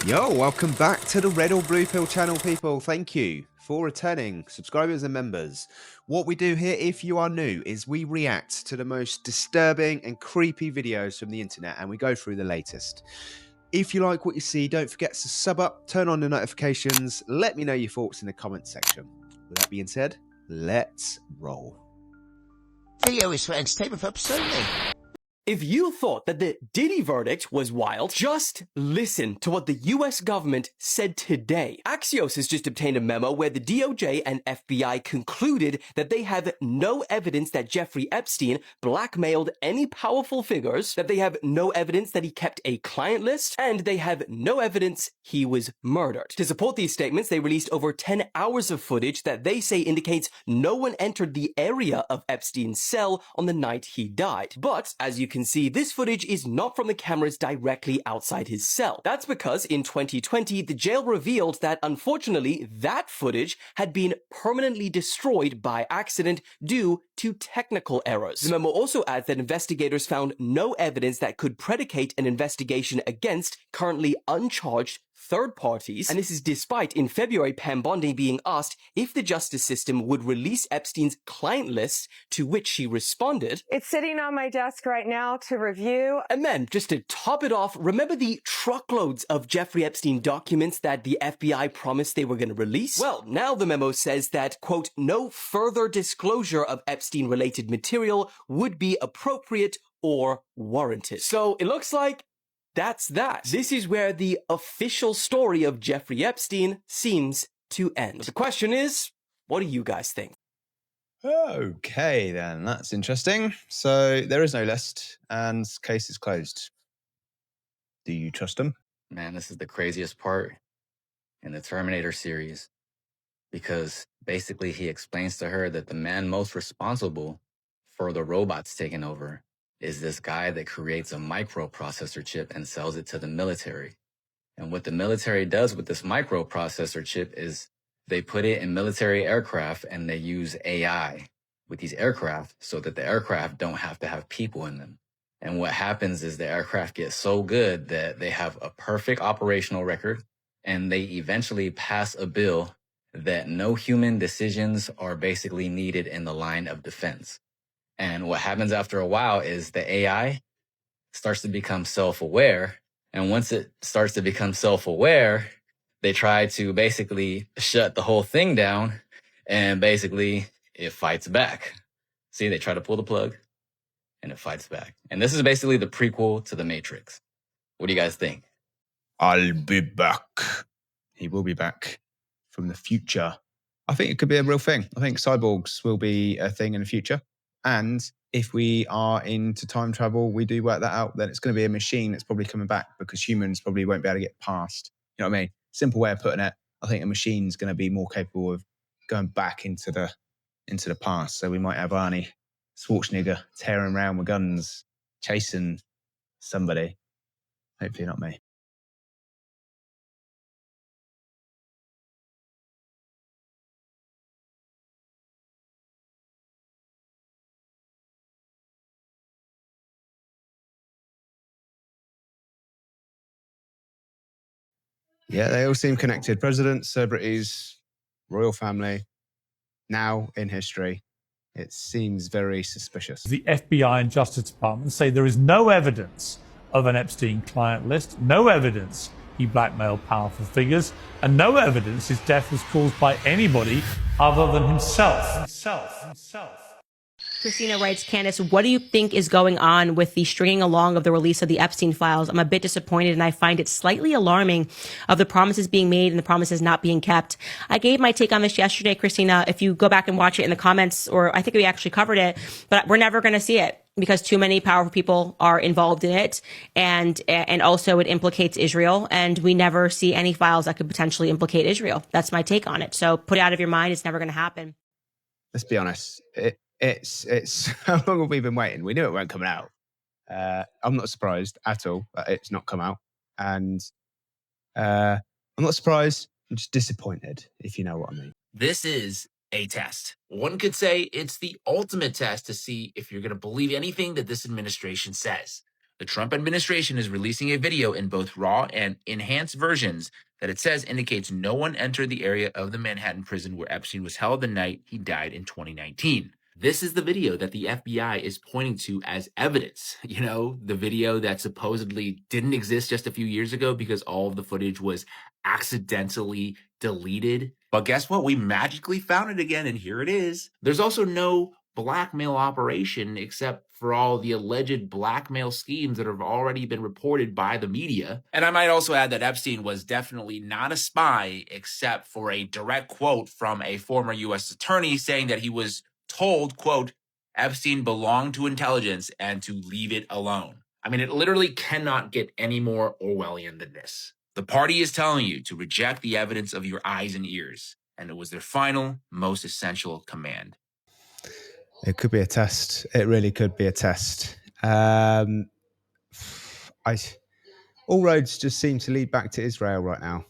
Yo, welcome back to the Red or Blue Pill channel, people. Thank you for returning subscribers and members. What we do here, if you are new, is we react to the most disturbing and creepy videos from the internet, and we go through the latest. If you like what you see, don't forget to sub up, turn on the notifications, let me know your thoughts in the comments section. With that being said, let's roll. Video is for entertainment purposes only. If you thought that the Diddy verdict was wild, just listen to what the US government said today. Axios has just obtained a memo where the DOJ and FBI concluded that they have no evidence that Jeffrey Epstein blackmailed any powerful figures, that they have no evidence that he kept a client list, and they have no evidence he was murdered. To support these statements, they released over 10 hours of footage that they say indicates no one entered the area of Epstein's cell on the night he died. But, as you can see, this footage is not from the cameras directly outside his cell. That's because in 2020, the jail revealed that unfortunately, that footage had been permanently destroyed by accident due to technical errors. The memo also adds that investigators found no evidence that could predicate an investigation against currently uncharged third parties, and this is despite in February Pam Bondi being asked if the justice system would release Epstein's client list, to which she responded, "It's sitting on my desk right now to review." And then, just to top it off, remember the truckloads of Jeffrey Epstein documents that the FBI promised they were going to release? Well, now the memo says that, quote, no further disclosure of Epstein-related material would be appropriate or warranted. So it looks like that's that. This is where the official story of Jeffrey Epstein seems to end. The question is, what do you guys think? Okay, then. That's interesting. So there is no list, and case is closed. Do you trust him? Man, this is the craziest part in the Terminator series, because basically he explains to her that the man most responsible for the robots taking over is this guy that creates a microprocessor chip and sells it to the military. And what the military does with this microprocessor chip is they put it in military aircraft and they use AI with these aircraft so that the aircraft don't have to have people in them. And what happens is the aircraft get so good that they have a perfect operational record, and they eventually pass a bill that no human decisions are basically needed in the line of defense. And what happens after a while is the AI starts to become self-aware. And once it starts to become self-aware, they try to basically shut the whole thing down, and basically it fights back. See, they try to pull the plug and it fights back. And this is basically the prequel to The Matrix. What do you guys think? I'll be back. He will be back from the future. I think it could be a real thing. I think cyborgs will be a thing in the future. And if we are into time travel, we do work that out, then it's going to be a machine that's probably coming back, because humans probably won't be able to get past. You know what I mean? Simple way of putting it. I think a machine's going to be more capable of going back into the past. So we might have Arnie Schwarzenegger tearing around with guns, chasing somebody. Hopefully not me. Yeah, they all seem connected. Presidents, celebrities, royal family, now in history. It seems very suspicious. The FBI and Justice Department say there is no evidence of an Epstein client list, no evidence he blackmailed powerful figures, and no evidence his death was caused by anybody other than himself. Christina writes, Candace, what do you think is going on with the stringing along of the release of the Epstein files? I'm a bit disappointed, and I find it slightly alarming of the promises being made and the promises not being kept. I gave my take on this yesterday, Christina. If you go back and watch it in the comments, or I think we actually covered it, but we're never going to see it because too many powerful people are involved in it. And also it implicates Israel, and we never see any files that could potentially implicate Israel. That's my take on it. So put it out of your mind. It's never going to happen. Let's be honest. It's how long have we been waiting? We knew it weren't coming out. I'm not surprised at all that it's not come out. And I'm not surprised. I'm just disappointed, if you know what I mean. This is a test. One could say it's the ultimate test to see if you're going to believe anything that this administration says. The Trump administration is releasing a video in both raw and enhanced versions that it says indicates no one entered the area of the Manhattan prison where Epstein was held the night he died in 2019. This is the video that the FBI is pointing to as evidence. You know, the video that supposedly didn't exist just a few years ago because all of the footage was accidentally deleted. But guess what? We magically found it again, and here it is. There's also no blackmail operation except for all the alleged blackmail schemes that have already been reported by the media. And I might also add that Epstein was definitely not a spy, except for a direct quote from a former U.S. attorney saying that he was told, quote, Epstein belonged to intelligence and to leave it alone. I mean, it literally cannot get any more Orwellian than this. The party is telling you to reject the evidence of your eyes and ears, and it was their final, most essential command. It could be a test. It really could be a test. All roads just seem to lead back to Israel right now,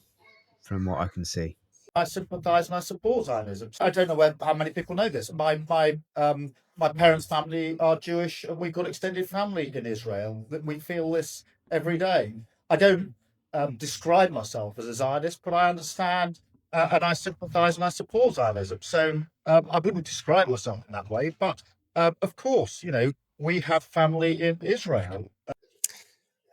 from what I can see. I sympathise and I support Zionism. I don't know how many people know this. My parents' family are Jewish, and we've got extended family in Israel. We feel this every day. I don't describe myself as a Zionist, but I understand and I sympathise and I support Zionism. So I wouldn't describe myself in that way. But of course, you know, we have family in Israel.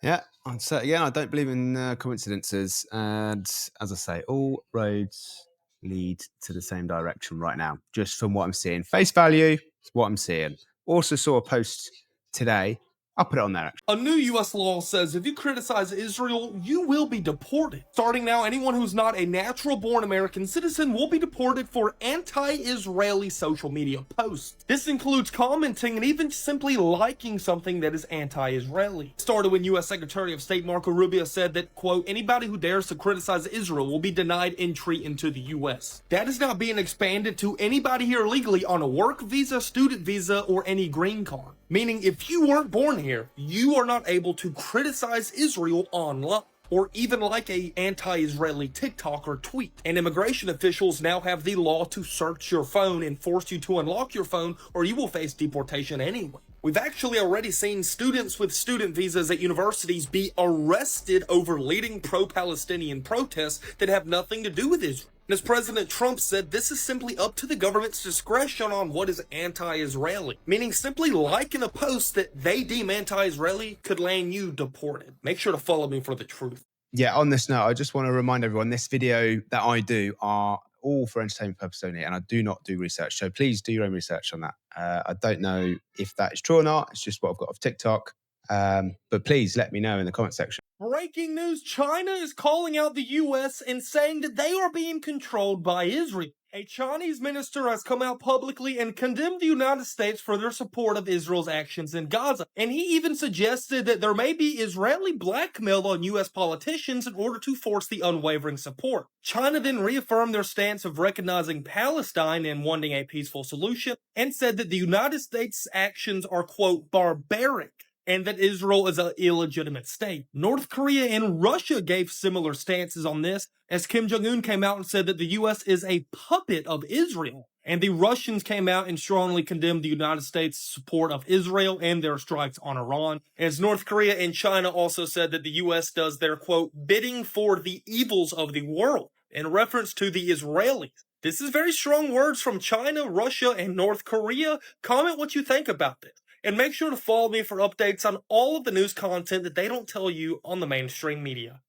Yeah, I'd say, again, I don't believe in coincidences. And as I say, all roads lead to the same direction right now, just from what I'm seeing. Face value is what I'm seeing. Also saw a post today. I'll put it on there, actually. A new U.S. law says if you criticize Israel, you will be deported. Starting now, anyone who's not a natural-born American citizen will be deported for anti-Israeli social media posts. This includes commenting and even simply liking something that is anti-Israeli. It started when U.S. Secretary of State Marco Rubio said that, quote, anybody who dares to criticize Israel will be denied entry into the U.S. That is now being expanded to anybody here legally on a work visa, student visa, or any green card. Meaning if you weren't born here, you are not able to criticize Israel online or even like a anti-Israeli TikTok or tweet. And immigration officials now have the law to search your phone and force you to unlock your phone, or you will face deportation anyway. We've actually already seen students with student visas at universities be arrested over leading pro-Palestinian protests that have nothing to do with Israel. And as President Trump said, this is simply up to the government's discretion on what is anti-Israeli, meaning simply liking a post that they deem anti-Israeli could land you deported. Make sure to follow me for the truth. Yeah, on this note, I just want to remind everyone, this video that I do are all for entertainment purposes only, and I do not do research. So please do your own research on that. I don't know if that is true or not. It's just what I've got off TikTok. But please let me know in the comment section. Breaking news, China is calling out the U.S. and saying that they are being controlled by Israel. A Chinese minister has come out publicly and condemned the United States for their support of Israel's actions in Gaza. And he even suggested that there may be Israeli blackmail on U.S. politicians in order to force the unwavering support. China then reaffirmed their stance of recognizing Palestine and wanting a peaceful solution, and said that the United States' actions are, quote, barbaric, and that Israel is an illegitimate state. North Korea and Russia gave similar stances on this, as Kim Jong-un came out and said that the U.S. is a puppet of Israel. And the Russians came out and strongly condemned the United States' support of Israel and their strikes on Iran. As North Korea and China also said that the U.S. does their, quote, bidding for the evils of the world, in reference to the Israelis. This is very strong words from China, Russia, and North Korea. Comment what you think about this. And make sure to follow me for updates on all of the news content that they don't tell you on the mainstream media.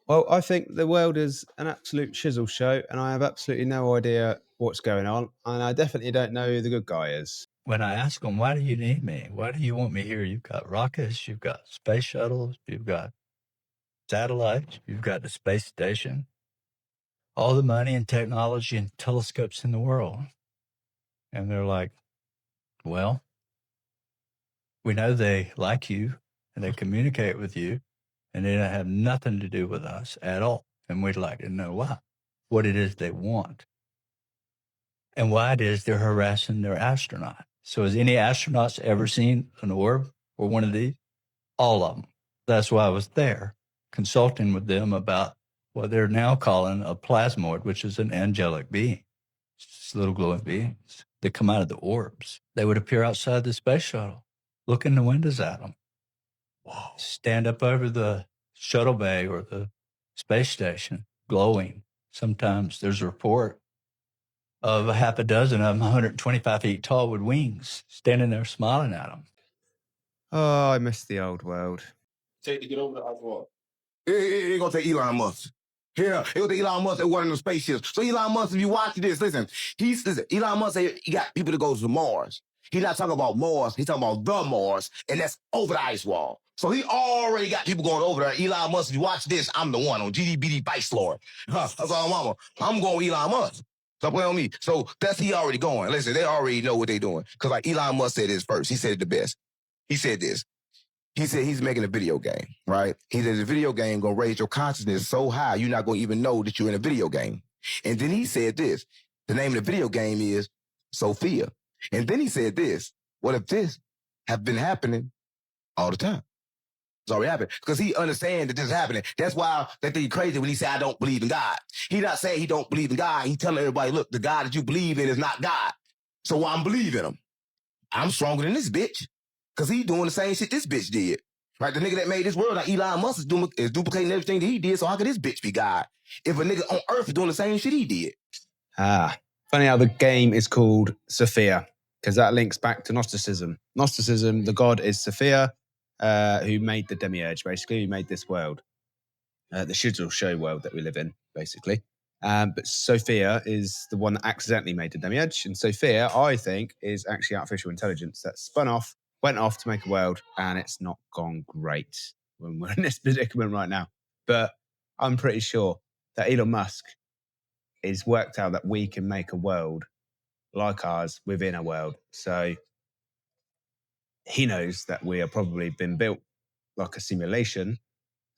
Well, I think the world is an absolute shizzle show, and I have absolutely no idea what's going on, and I definitely don't know who the good guy is. When I ask them, why do you need me? Why do you want me here? You've got rockets, you've got space shuttles, you've got satellites, you've got the space station, all the money and technology and telescopes in the world. And they're like, well, we know they like you and they communicate with you and they don't have nothing to do with us at all. And we'd like to know why, what it is they want, and why it is they're harassing their astronaut. So has any astronauts ever seen an orb or one of these? All of them. That's why I was there consulting with them about what they're now calling a plasmoid, which is an angelic being. It's just little glowing beings that come out of the orbs. They would appear outside the space shuttle. Look in the windows at them. stand up over the shuttle bay or the space station, glowing. Sometimes there's a report of a half a dozen of them, 125 feet tall with wings, standing there smiling at them. Oh, I miss the old world. Take to get over the Oswald. It ain't gonna take Elon Musk. Yeah, it was Elon Musk that one of the spaceships. So Elon Musk, if you watch this, listen, Elon Musk said he got people to go to Mars. He's not talking about Mars, he's talking about the Mars, and that's over the ice wall. So he already got people going over there. Elon Musk, if you watch this, I'm the one on GDBD Vice Lord. That's all I'm going with Elon Musk. Stop playing on me. So that's he already going. Listen, they already know what they're doing. Because like Elon Musk said this first. He said it the best. He said this. He said he's making a video game, right? He said the video game gonna raise your consciousness so high you're not gonna even know that you're in a video game. And then he said this. The name of the video game is Sophia. And then he said this. What if this have been happening all the time? It's already happened. Because he understands that this is happening. That's why they think crazy when he say, I don't believe in God. He's not saying he don't believe in God. He's telling everybody, look, the God that you believe in is not God. So I'm believing him. I'm stronger than this bitch. Because he's doing the same shit this bitch did. Right? The nigga that made this world, like Elon Musk, is duplicating everything that he did, so how could this bitch be God? If a nigga on Earth is doing the same shit he did. Funny how the game is called Sophia, because that links back to Gnosticism. Gnosticism, the god is Sophia, who made the demiurge, basically, who made this world. The shizzle show world that we live in, basically. But Sophia is the one that accidentally made the demiurge, and Sophia, I think, is actually artificial intelligence that went off to make a world, and it's not gone great when we're in this predicament right now. But I'm pretty sure that Elon Musk has worked out that we can make a world like ours within a world. So he knows that we have probably been built like a simulation,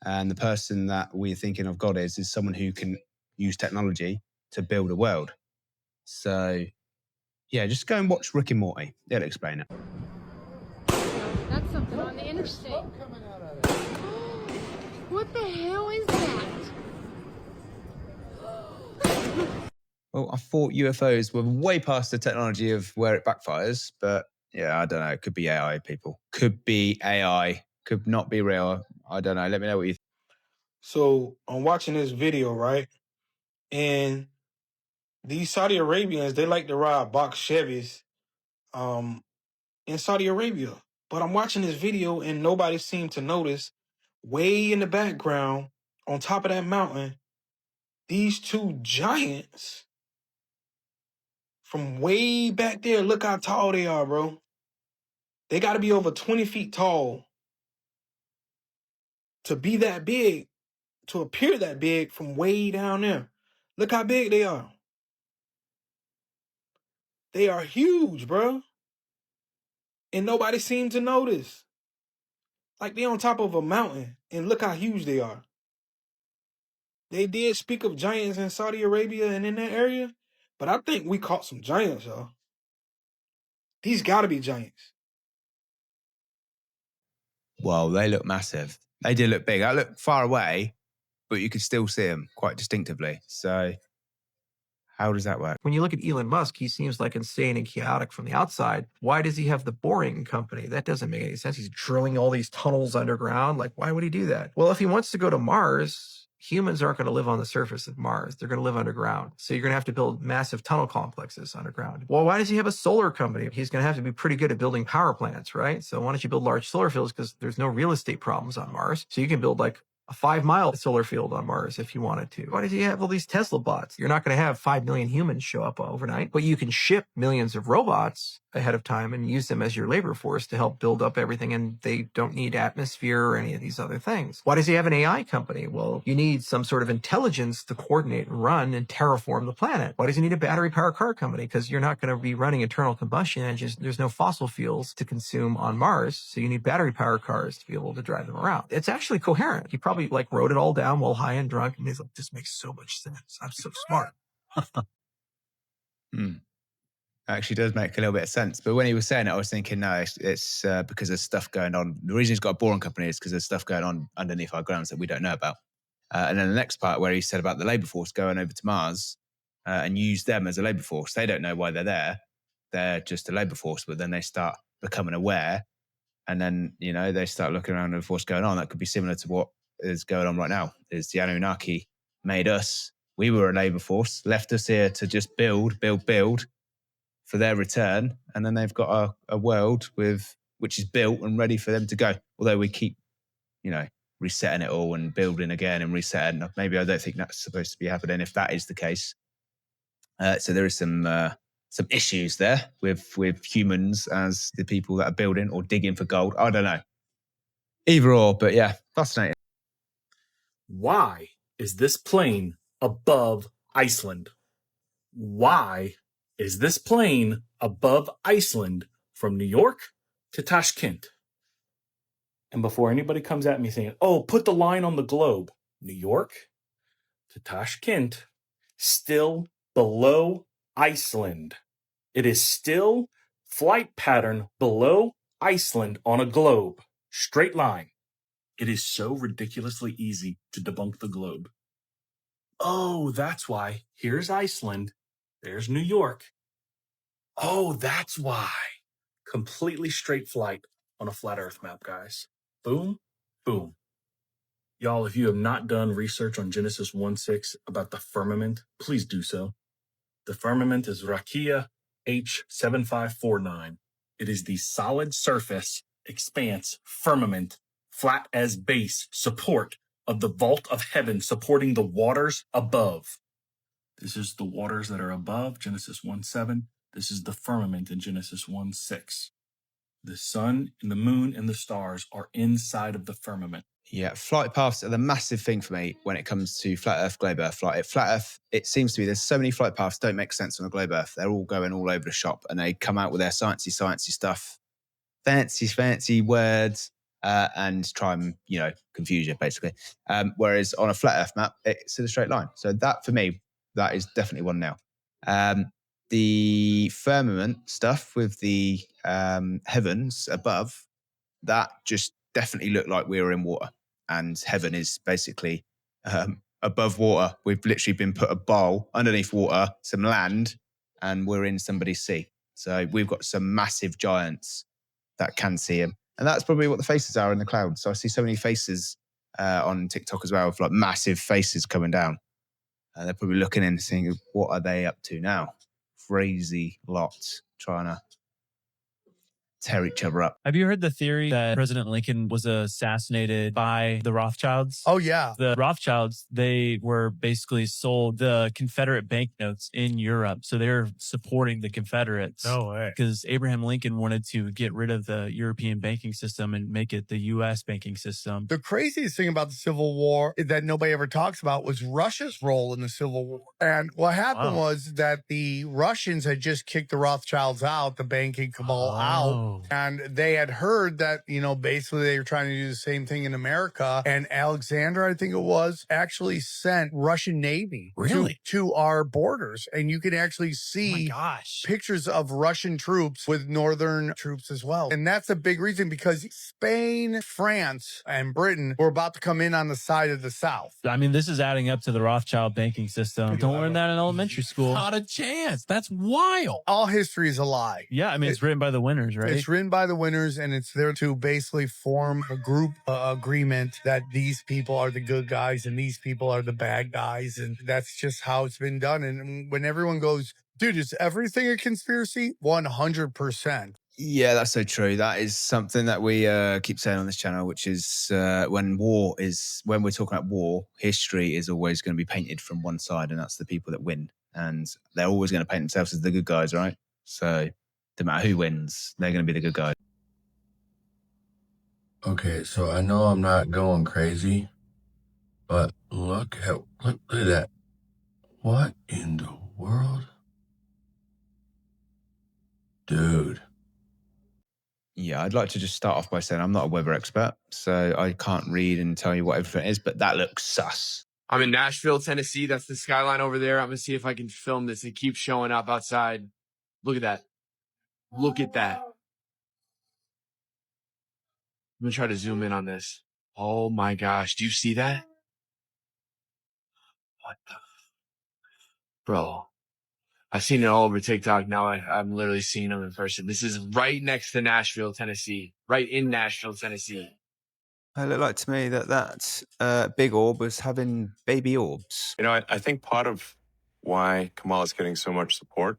and the person that we're thinking of God is someone who can use technology to build a world. So, yeah, just go and watch Rick and Morty. They'll explain it. That's something on the interstate. What the hell is that? Well, I thought UFOs were way past the technology of where it backfires, but yeah, I don't know. It could be AI, people. Could be AI. Could not be real. I don't know. Let me know what you think. So I'm watching this video, right? And these Saudi Arabians, they like to ride box Chevys in Saudi Arabia. But I'm watching this video and nobody seemed to notice, way in the background, on top of that mountain, these two giants from way back there, look how tall they are, bro. They got to be over 20 feet tall to be that big, to appear that big from way down there. Look how big they are. They are huge, bro. And nobody seemed to notice. Like they on top of a mountain, and look how huge they are. They did speak of giants in Saudi Arabia and in that area, but I think we caught some giants, y'all. These gotta be giants. Well, they look massive. They did look big. I looked far away, but you could still see them quite distinctively. So how does that work? When you look at Elon Musk, he seems like insane and chaotic from the outside. Why does he have the boring company? That doesn't make any sense. He's drilling all these tunnels underground. Like, why would he do that? Well, if he wants to go to Mars, humans aren't going to live on the surface of Mars. They're going to live underground. So you're going to have to build massive tunnel complexes underground. Well, why does he have a solar company? He's going to have to be pretty good at building power plants, right? So why don't you build large solar fields? Because there's no real estate problems on Mars. So you can build like a 5-mile solar field on Mars if you wanted to. Why does he have all these Tesla bots? You're not going to have 5 million humans show up overnight, but you can ship millions of robots ahead of time and use them as your labor force to help build up everything, and they don't need atmosphere or any of these other things. Why does he have an AI company? Well, you need some sort of intelligence to coordinate and run and terraform the planet. Why does he need a battery-powered car company? Because you're not going to be running internal combustion engines. There's no fossil fuels to consume on Mars, so you need battery-powered cars to be able to drive them around. It's actually coherent. He probably like wrote it all down while high and drunk, and he's like, this makes so much sense. I'm so smart. Actually does make a little bit of sense. But when he was saying it, I was thinking, no, it's because there's stuff going on. The reason he's got a boring company is because there's stuff going on underneath our grounds that we don't know about. And then the next part where he said about the labor force going over to Mars and use them as a labor force. They don't know why they're there. They're just a labor force, but then they start becoming aware And then, they start looking around at what's going on. That could be similar to what is going on right now. Is the Anunnaki made us. We were a labor force, left us here to just build for their return. And then they've got a world which is built and ready for them to go. Although we keep, resetting it all and building again and resetting. Maybe I don't think that's supposed to be happening if that is the case. So there is some issues there with humans as the people that are building or digging for gold. I don't know. Either or, but yeah, fascinating. Why is this plane above Iceland? Why is this plane above Iceland from New York to Tashkent? And before anybody comes at me saying, oh, put the line on the globe, New York to Tashkent, still below Iceland. It is still flight pattern below Iceland on a globe. Straight line. It is so ridiculously easy to debunk the globe. Oh, that's why. Here's Iceland. There's New York. Oh, that's why. Completely straight flight on a flat earth map, guys. Boom, boom. Y'all, if you have not done research on Genesis 1:6 about the firmament, please do so. The firmament is Rakia H7549. It is the solid surface, expanse, firmament, flat as base, support of the vault of heaven supporting the waters above. This is the waters that are above, Genesis 1:7. This is the firmament in Genesis 1:6. The sun and the moon and the stars are inside of the firmament. Yeah, flight paths are the massive thing for me when it comes to flat Earth, globe Earth. Flat Earth, it seems to be there's so many flight paths don't make sense on a globe Earth. They're all going all over the shop and they come out with their sciencey stuff, fancy words, and try and, confuse you basically. Whereas on a flat Earth map, it's in a straight line. So that for me, that is definitely one now. The firmament stuff with the heavens above, that just definitely looked like we were in water. And heaven is basically above water. We've literally been put a bowl underneath water, some land, and we're in somebody's sea. So we've got some massive giants that can see him. And that's probably what the faces are in the clouds. So I see so many faces on TikTok as well, with like massive faces coming down. And they're probably looking in and saying, what are they up to now? Crazy lot trying to tear each other up. Have you heard the theory that President Lincoln was assassinated by the Rothschilds? Oh, yeah. The Rothschilds, they were basically sold the Confederate banknotes in Europe. So they're supporting the Confederates. No way. Because Abraham Lincoln wanted to get rid of the European banking system and make it the U.S. banking system. The craziest thing about the Civil War that nobody ever talks about was Russia's role in the Civil War. And what happened was that the Russians had just kicked the Rothschilds out, the banking cabal out. And they had heard that, basically they were trying to do the same thing in America. And Alexander, I think it was, actually sent Russian Navy to our borders. And you can actually see pictures of Russian troops with Northern troops as well. And that's a big reason because Spain, France, and Britain were about to come in on the side of the South. I mean, this is adding up to the Rothschild banking system. Don't learn that in elementary school. Not a chance. That's wild. All history is a lie. Yeah, I mean, it's written by the winners, right? It's written by the winners, and it's there to basically form a group agreement that these people are the good guys and these people are the bad guys. And that's just how it's been done. And when everyone goes, dude, is everything a conspiracy? 100%. Yeah, that's so true. That is something that we keep saying on this channel, which is when we're talking about war, history is always going to be painted from one side, and that's the people that win. And they're always going to paint themselves as the good guys, right? So no matter who wins, they're going to be the good guys. Okay, so I know I'm not going crazy, but look at that. What in the world? Dude. Yeah, I'd like to just start off by saying I'm not a weather expert, so I can't read and tell you what everything is, but that looks sus. I'm in Nashville, Tennessee. That's the skyline over there. I'm going to see if I can film this. It keeps showing up outside. Look at that. Look at that. I'm going to try to zoom in on this. Oh my gosh. Do you see that? What the? Bro. I've seen it all over TikTok. Now I'm literally seeing them in person. This is right next to Nashville, Tennessee. Right in Nashville, Tennessee. It looked like to me that big orb was having baby orbs. You know, I think part of why Kamala's getting so much support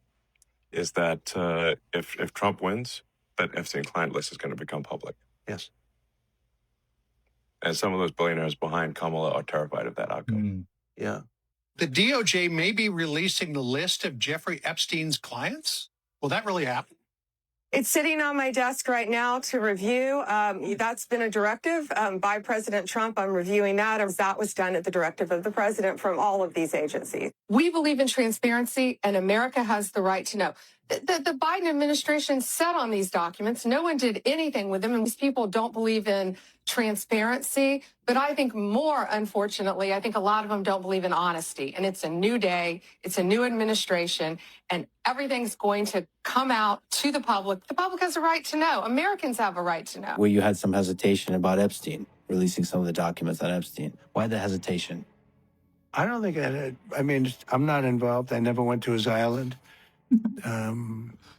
is that if Trump wins, that Epstein client list is going to become public. Yes. And some of those billionaires behind Kamala are terrified of that outcome. Yeah. The DOJ may be releasing the list of Jeffrey Epstein's clients. Will that really happen? It's sitting on my desk right now to review. That's been a directive by President Trump. I'm reviewing that. That was done at the directive of the president from all of these agencies. We believe in transparency, and America has the right to know. The Biden administration sat on these documents. No one did anything with them, and these people don't believe in transparency. But I think more, unfortunately, I think a lot of them don't believe in honesty. And it's a new day. It's a new administration. And everything's going to come out to the public. The public has a right to know. Americans have a right to know. Where you had some hesitation about Epstein, releasing some of the documents on Epstein. Why the hesitation? I don't think I mean, I'm not involved. I never went to his island,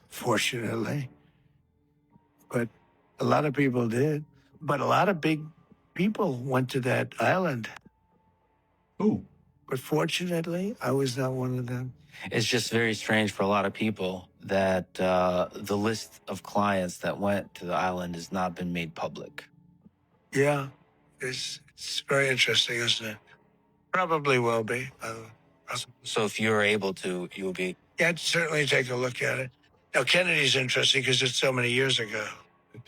fortunately. But a lot of people did. But a lot of big people went to that island. Who? But fortunately, I was not one of them. It's just very strange for a lot of people that the list of clients that went to the island has not been made public. Yeah, it's very interesting, isn't it? Probably will be. So if you're able to, you'll be... Yeah, I'd certainly take a look at it. Now, Kennedy's interesting because it's so many years ago.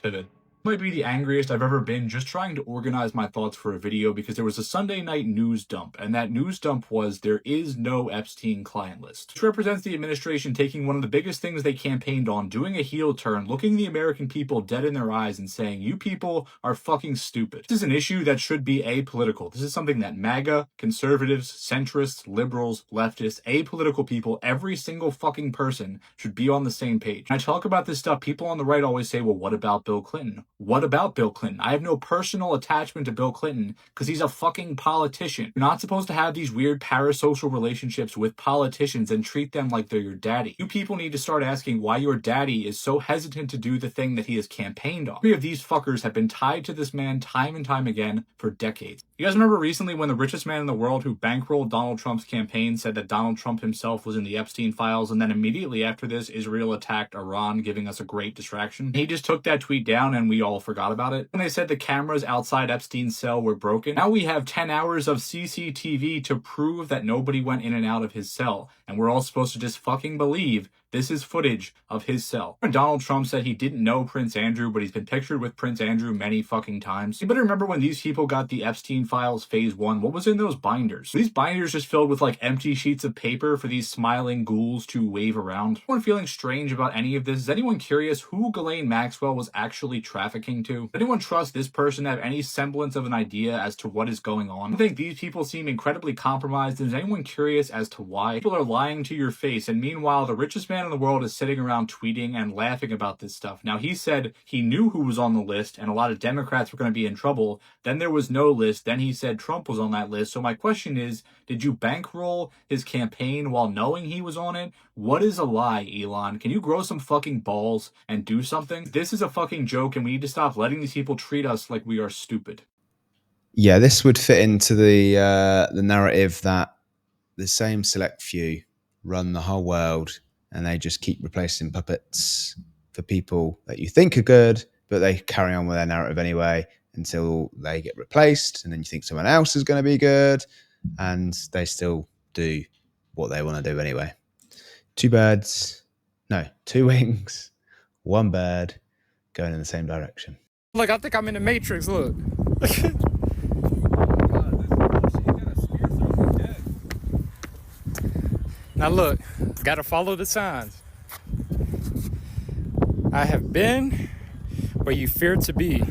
Pivot. Might be the angriest I've ever been just trying to organize my thoughts for a video because there was a Sunday night news dump, and that news dump was there is no Epstein client list. This represents the administration taking one of the biggest things they campaigned on, doing a heel turn, looking the American people dead in their eyes and saying, you people are fucking stupid. This is an issue that should be apolitical. This is something that MAGA, conservatives, centrists, liberals, leftists, apolitical people, every single fucking person should be on the same page. When I talk about this stuff, people on the right always say, well, what about Bill Clinton? What about Bill Clinton? I have no personal attachment to Bill Clinton because he's a fucking politician. You're not supposed to have these weird parasocial relationships with politicians and treat them like they're your daddy. You people need to start asking why your daddy is so hesitant to do the thing that he has campaigned on. Three of these fuckers have been tied to this man time and time again for decades. You guys remember recently when the richest man in the world who bankrolled Donald Trump's campaign said that Donald Trump himself was in the Epstein files, and then immediately after this, Israel attacked Iran, giving us a great distraction? He just took that tweet down and we all forgot about it. When they said the cameras outside Epstein's cell were broken, now we have 10 hours of CCTV to prove that nobody went in and out of his cell, and we're all supposed to just fucking believe this is footage of his cell. When Donald Trump said he didn't know Prince Andrew, but he's been pictured with Prince Andrew many fucking times. You better remember when these people got the Epstein files phase 1, what was in those binders? Were these binders just filled with like empty sheets of paper for these smiling ghouls to wave around? Anyone feeling strange about any of this? Is anyone curious who Ghislaine Maxwell was actually trafficking to? Does anyone trust this person to have any semblance of an idea as to what is going on? I think these people seem incredibly compromised. Is anyone curious as to why? People are lying to your face, and meanwhile, the richest man in the world is sitting around tweeting and laughing about this stuff. Now, he said he knew who was on the list, and a lot of Democrats were going to be in trouble. Then there was no list. Then he said Trump was on that list. So my question is, did you bankroll his campaign while knowing he was on it? What is a lie, Elon? Can you grow some fucking balls and do something? This is a fucking joke, and we need to stop letting these people treat us like we are stupid. Yeah, this would fit into the narrative that the same select few run the whole world, and they just keep replacing puppets for people that you think are good, but they carry on with their narrative anyway until they get replaced, and then you think someone else is going to be good, and they still do what they want to do anyway. Two wings, one bird going in the same direction. Look, I think I'm in the Matrix, look. Now look, gotta follow the signs. I have been where you feared to be.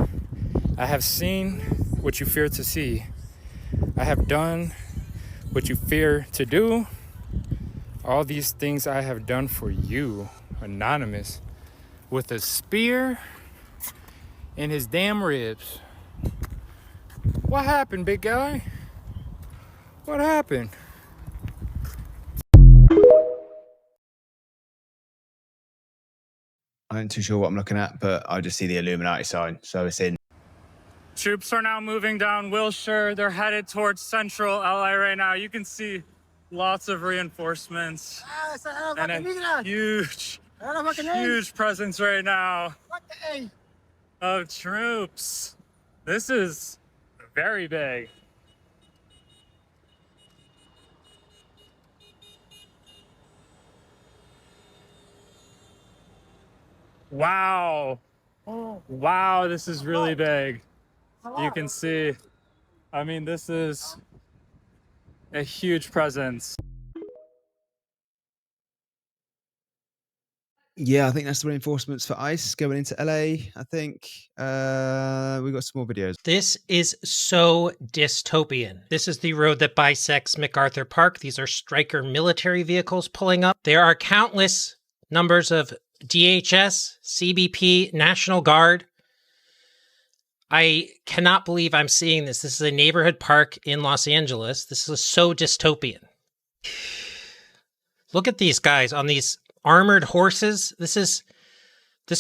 I have seen what you feared to see. I have done what you fear to do. All these things I have done for you, anonymous, with a spear in his damn ribs. What happened, big guy? What happened? I'm not too sure what I'm looking at, but I just see the Illuminati sign, so it's in. Troops are now moving down Wilshire. They're headed towards central LA right now. You can see lots of reinforcements and a huge presence right now of troops. This is very big. Wow. Wow, this is really big. You can see, I mean, this is a huge presence. Yeah, I think that's the reinforcements for ICE going into LA. I think we got some more videos. This is so dystopian. This is the road that bisects MacArthur Park. These are Stryker military vehicles pulling up. There are countless numbers of DHS, CBP, National Guard. I cannot believe I'm seeing this. This is a neighborhood park in Los Angeles. This is so dystopian. Look at these guys on these armored horses. This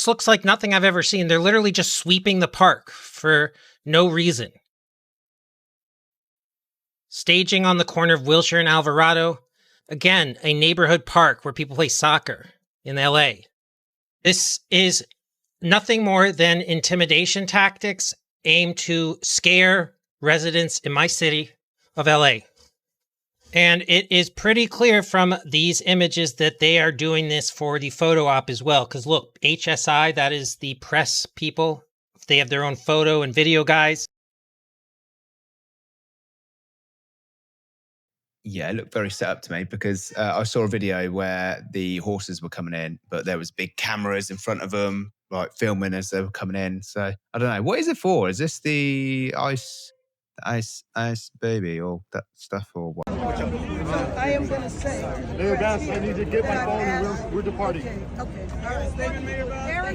looks like nothing I've ever seen. They're literally just sweeping the park for no reason. Staging on the corner of Wilshire and Alvarado. Again, a neighborhood park where people play soccer in LA. This is nothing more than intimidation tactics aimed to scare residents in my city of LA. And it is pretty clear from these images that they are doing this for the photo op as well. Because look, HSI, that is the press people. They have their own photo and video guys. Yeah, it looked very set up to me because I saw a video where the horses were coming in, but there was big cameras in front of them, like filming as they were coming in. So I don't know. What is it for? Is this the ice baby or that stuff or what? I am going to say. Mayor Bass, I need to get my phone and we're departing. Okay. All right. Mayor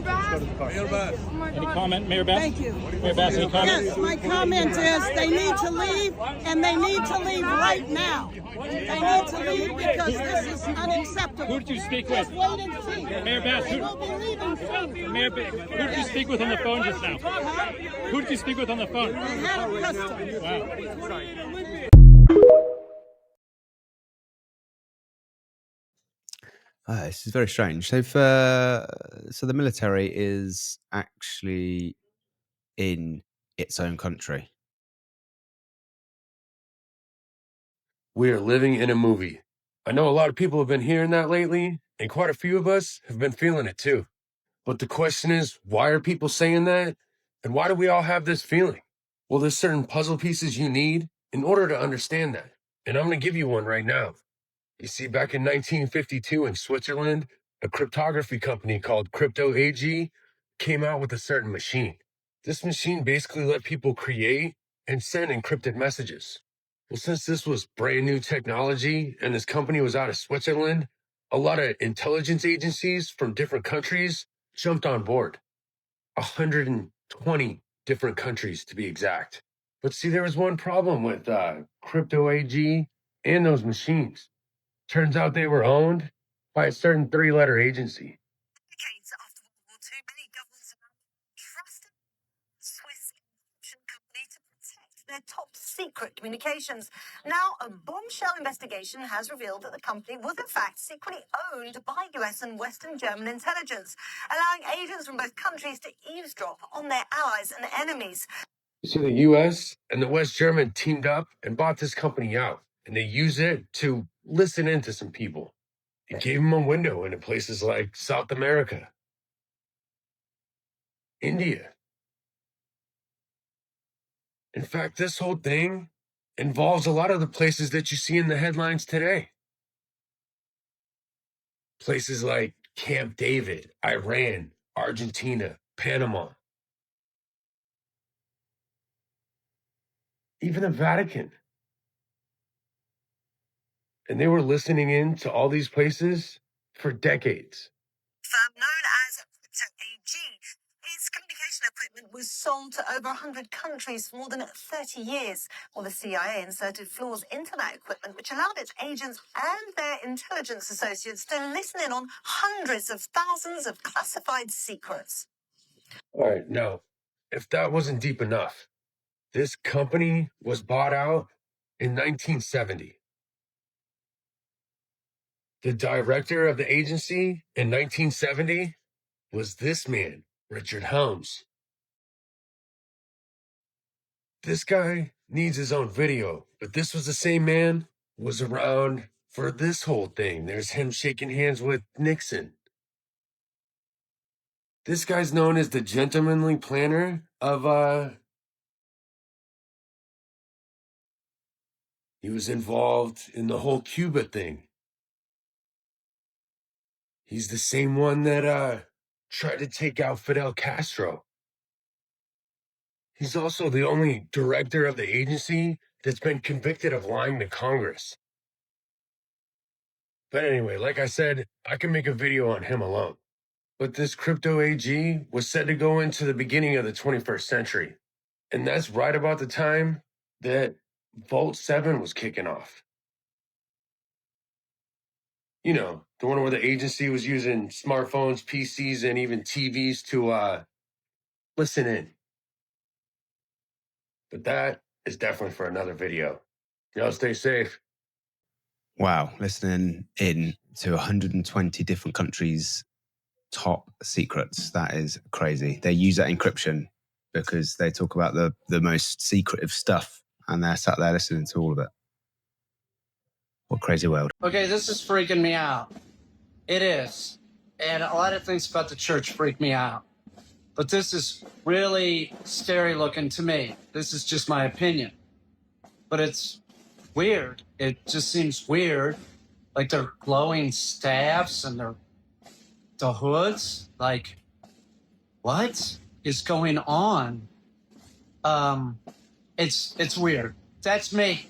Bass. Mayor Bass. Any comment, Mayor Bass? Thank you. Mayor Bass, any comment? Yes, my comment is they need to leave, and they need to leave right now. They need to leave because this is unacceptable. Who did you speak with? Just wait and see. Mayor Bass, They will be leaving soon. Mayor Bass, who did you speak with on the phone just now? Who did you speak with on the phone? The head of customs. Wow. This is very strange. They've so the military is actually in its own country. We are living in a movie. I know a lot of people have been hearing that lately, and quite a few of us have been feeling it too. But the question is, why are people saying that? And why do we all have this feeling? Well, there's certain puzzle pieces you need in order to understand that. And I'm going to give you one right now. You see, back in 1952 in Switzerland, a cryptography company called Crypto AG came out with a certain machine. This machine basically let people create and send encrypted messages. Well, since this was brand new technology and this company was out of Switzerland, a lot of intelligence agencies from different countries jumped on board. 120 different countries to be exact. But see, there was one problem with Crypto AG and those machines. Turns out they were owned by a certain 3-letter agency. Decades after World War II, many governments trusted Swiss encryption company to protect their top secret communications. Now, a bombshell investigation has revealed that the company was in fact secretly owned by US and Western German intelligence, allowing agents from both countries to eavesdrop on their allies and enemies. You see, the US and the West German teamed up and bought this company out, and they used it to listen into some people. It gave them a window into places like South America, India. In fact, this whole thing involves a lot of the places that you see in the headlines today. Places like Camp David, Iran, Argentina, Panama. Even the Vatican. And they were listening in to all these places for decades. Firm known as Crypto AG. Its communication equipment was sold to over 100 countries for more than 30 years, while the CIA inserted flaws into that equipment, which allowed its agents and their intelligence associates to listen in on hundreds of thousands of classified secrets. All right, now, if that wasn't deep enough, this company was bought out in 1970. The director of the agency in 1970 was this man, Richard Helms. This guy needs his own video, but this was the same man who was around for this whole thing. There's him shaking hands with Nixon. This guy's known as the gentlemanly planner of, he was involved in the whole Cuba thing. He's the same one that, tried to take out Fidel Castro. He's also the only director of the agency that's been convicted of lying to Congress. But anyway, like I said, I can make a video on him alone. But this crypto AG was said to go into the beginning of the 21st century. And that's right about the time that Vault 7 was kicking off. You know, the one where the agency was using smartphones, PCs, and even TVs to listen in. But that is definitely for another video. Y'all stay safe. Wow, listening in to 120 different countries' top secrets. That is crazy. They use that encryption because they talk about the most secretive stuff, and they're sat there listening to all of it. What crazy world. Okay, this is freaking me out. It is. And a lot of things about the church freak me out. But this is really scary looking to me. This is just my opinion. But it's weird. It just seems weird. Like they're glowing staffs and the hoods. Like, what is going on? It's weird. That's me.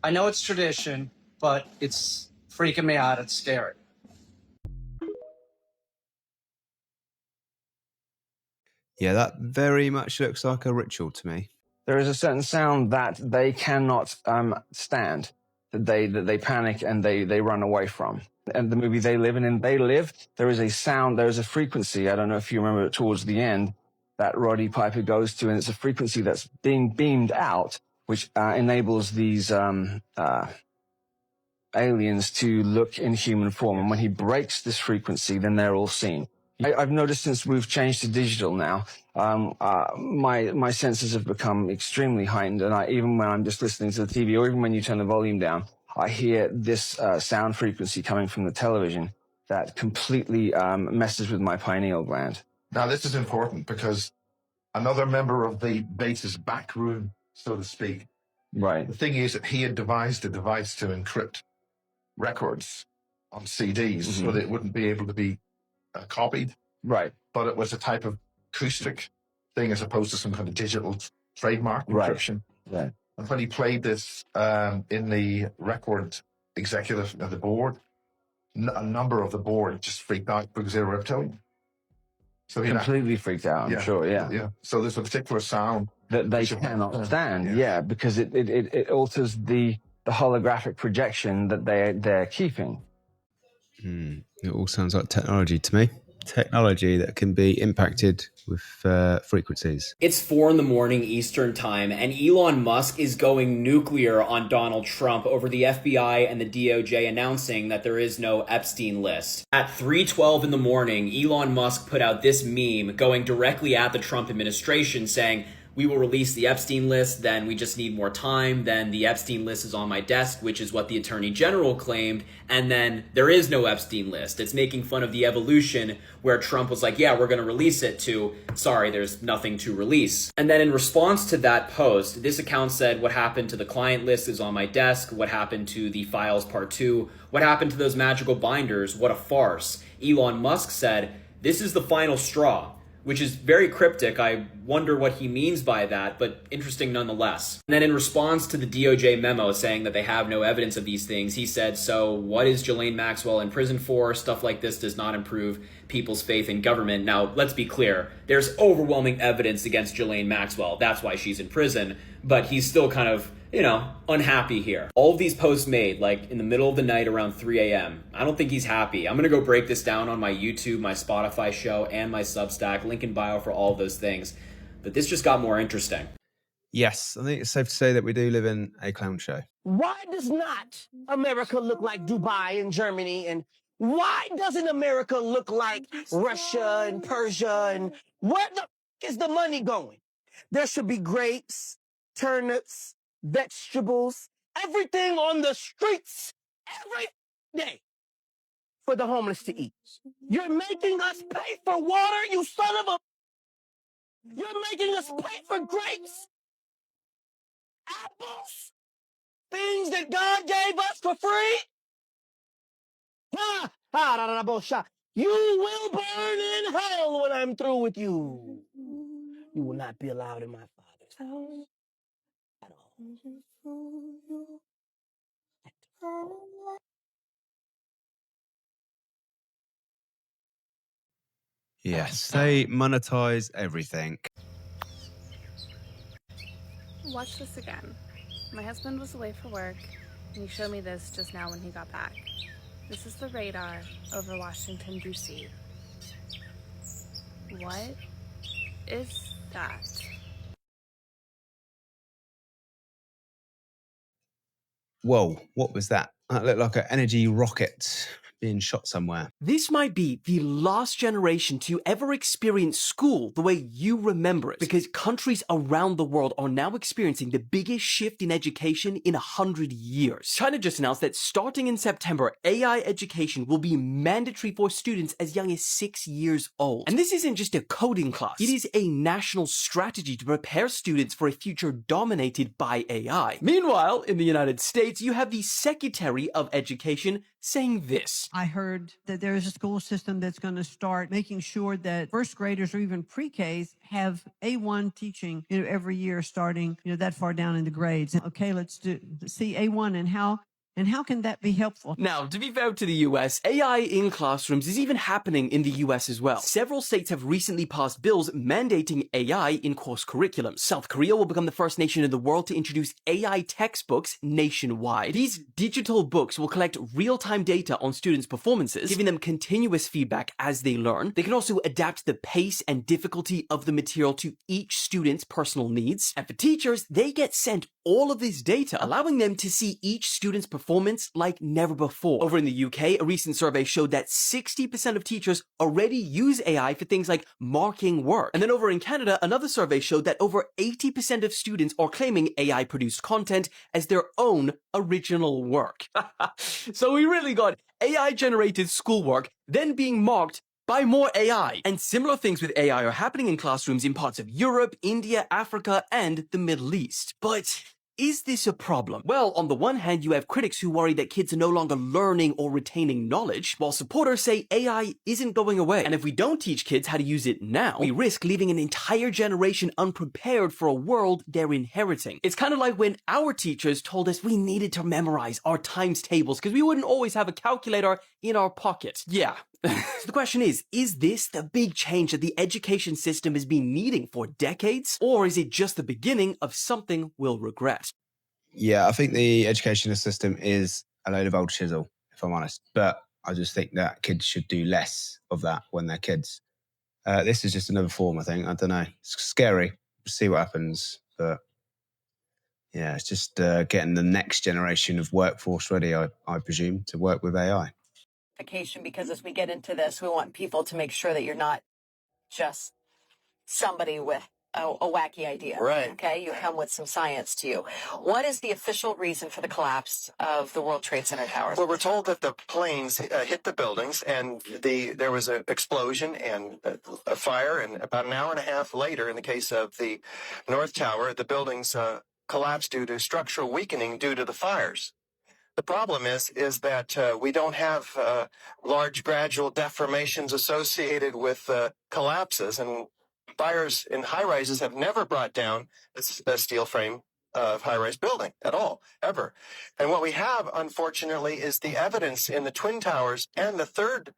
I know it's tradition, but it's freaking me out. It's scary. Yeah, that very much looks like a ritual to me. There is a certain sound that they cannot stand, that they panic and they run away from. And the movie They Live, and in They Live, there is a sound, there is a frequency, I don't know if you remember it towards the end, that Roddy Piper goes to, and it's a frequency that's being beamed out, which enables these aliens to look in human form. And when he breaks this frequency, then they're all seen. I've noticed since we've changed to digital now, my senses have become extremely heightened. And even when I'm just listening to the TV, or even when you turn the volume down, I hear this sound frequency coming from the television that completely messes with my pineal gland. Now, this is important because another member of the base's back room, so to speak. Right. The thing is that he had devised a device to encrypt records on CDs so that it wouldn't be able to be copied. Right. But it was a type of acoustic thing as opposed to some kind of digital trademark encryption. Right. And when he played this in the record executive of the board, a number of the board just freaked out because they were reptilian. So Completely freaked out, I'm sure, yeah. Yeah. So there's a particular sound that they cannot stand, because it alters the holographic projection that they're keeping. It all sounds like technology to me. Technology that can be impacted with frequencies. It's 4 a.m. Eastern time, and Elon Musk is going nuclear on Donald Trump over the FBI and the DOJ announcing that there is no Epstein list. At 3:12 in the morning, Elon Musk put out this meme going directly at the Trump administration saying, "We will release the Epstein list, then we just need more time, then the Epstein list is on my desk," which is what the Attorney General claimed, and then there is no Epstein list. It's making fun of the evolution where Trump was like, yeah, we're going to release it, to, sorry, there's nothing to release. And then in response to that post, this account said, what happened to the client list is on my desk, what happened to the files part 2, what happened to those magical binders, what a farce. Elon Musk said, this is the final straw. which is very cryptic. I wonder what he means by that, but interesting nonetheless. And then in response to the DOJ memo saying that they have no evidence of these things, he said, so what is Ghislaine Maxwell in prison for? Stuff like this does not improve people's faith in government. Now, let's be clear. There's overwhelming evidence against Ghislaine Maxwell. That's why she's in prison. But he's still kind of, unhappy here. All of these posts made, like, in the middle of the night around 3 a.m. I don't think he's happy. I'm going to go break this down on my YouTube, my Spotify show, and my Substack. Link in bio for all of those things. But this just got more interesting. Yes, I think it's safe to say that we do live in a clown show. Why does not America look like Dubai and Germany? And why doesn't America look like Russia and Persia? And where the is the money going? There should be grapes, turnips, vegetables, everything on the streets every day for the homeless to eat. You're making us pay for water, you son of a... You're making us pay for grapes, apples, things that God gave us for free. You will burn in hell when I'm through with you. You will not be allowed in my Father's house at all. Yes, they monetize everything. Watch this again. My husband was away for work, and he showed me this just now when he got back. This is the radar over Washington, D.C. What is that? Whoa, what was that? That looked like an energy rocket being shot somewhere. This might be the last generation to ever experience school the way you remember it, because countries around the world are now experiencing the biggest shift in education in 100 years. China just announced that starting in September, AI education will be mandatory for students as young as 6 years old. And this isn't just a coding class. It is a national strategy to prepare students for a future dominated by AI. Meanwhile, in the United States, you have the Secretary of Education saying this. I heard that there is a school system that's going to start making sure that first graders or even pre-Ks have A1 teaching, every year starting, that far down in the grades. Okay, let's see A1 and how can that be helpful? Now, to be fair to the US, AI in classrooms is even happening in the US as well. Several states have recently passed bills mandating AI in course curriculum. South Korea will become the first nation in the world to introduce AI textbooks nationwide. These digital books will collect real-time data on students' performances, giving them continuous feedback as they learn. They can also adapt the pace and difficulty of the material to each student's personal needs. And for teachers, they get sent all of this data, allowing them to see each student's performance like never before. Over in the UK, a recent survey showed that 60% of teachers already use AI for things like marking work. And then over in Canada, another survey showed that over 80% of students are claiming AI-produced content as their own original work. So we really got AI-generated schoolwork then being marked by more AI. And similar things with AI are happening in classrooms in parts of Europe, India, Africa, and the Middle East. But is this a problem? Well, on the one hand, you have critics who worry that kids are no longer learning or retaining knowledge, while supporters say AI isn't going away. And if we don't teach kids how to use it now, we risk leaving an entire generation unprepared for a world they're inheriting. It's kind of like when our teachers told us we needed to memorize our times tables because we wouldn't always have a calculator in our pocket. Yeah. So the question is this the big change that the education system has been needing for decades? Or is it just the beginning of something we'll regret? Yeah, I think the educational system is a load of old chisel, if I'm honest. But I just think that kids should do less of that when they're kids. This is just another form, I think. I don't know. It's scary. We'll see what happens. But yeah, it's just getting the next generation of workforce ready, I presume, to work with AI. Because as we get into this, we want people to make sure that you're not just somebody with a wacky idea. Right. Okay, you come with some science to you. What is the official reason for the collapse of the World Trade Center towers? Well, we're told that the planes hit the buildings and there was an explosion and a fire, and about an hour and a half later, in the case of the North Tower, the buildings collapsed due to structural weakening due to the fires. The problem is that we don't have large gradual deformations associated with collapses, and Fires in high-rises have never brought down a steel frame high-rise building at all, ever. And what we have, unfortunately, is the evidence in the Twin Towers and the third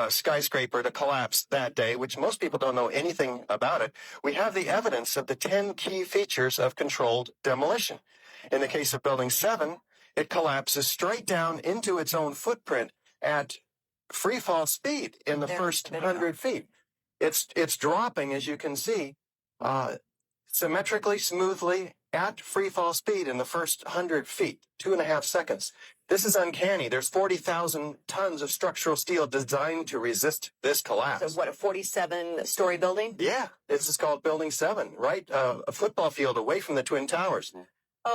skyscraper to collapse that day, which most people don't know anything about it. We have the evidence of the 10 key features of controlled demolition. In the case of Building 7, it collapses straight down into its own footprint at free fall speed in the first 100 feet. It's dropping, as you can see, symmetrically, smoothly, at free fall speed in the first 100 feet, 2.5 seconds. This is uncanny. There's 40,000 tons of structural steel designed to resist this collapse. So what, a 47-story building? Yeah, this is called Building 7, right? A football field away from the Twin Towers.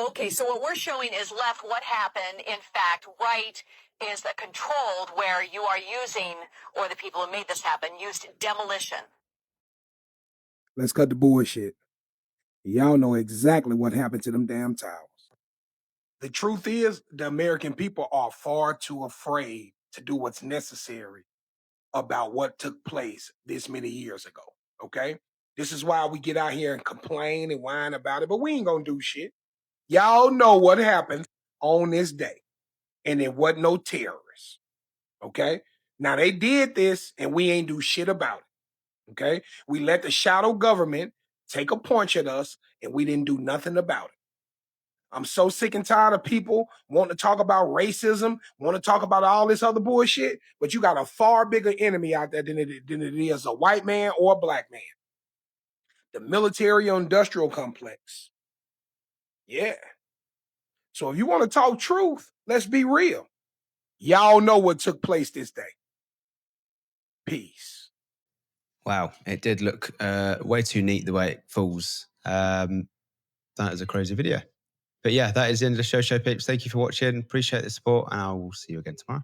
Okay, so what we're showing is left what happened. In fact, right is the controlled where you are using, or the people who made this happen, used demolition. Let's cut the bullshit. Y'all know exactly what happened to them damn towers. The truth is, the American people are far too afraid to do what's necessary about what took place this many years ago, okay? This is why we get out here and complain and whine about it, but we ain't gonna do shit. Y'all know what happened on this day, and it wasn't no terrorists, okay? Now, they did this, and we ain't do shit about it, okay? We let the shadow government take a punch at us, and we didn't do nothing about it. I'm so sick and tired of people wanting to talk about racism, want to talk about all this other bullshit, but you got a far bigger enemy out there than it is a white man or a black man. The military-industrial complex. Yeah. So if you want to talk truth, let's be real. Y'all know what took place this day. Peace. Wow, it did look way too neat the way it falls. That is a crazy video. But yeah, that is the end of the show, peeps. Thank you for watching. Appreciate the support, and I will see you again tomorrow.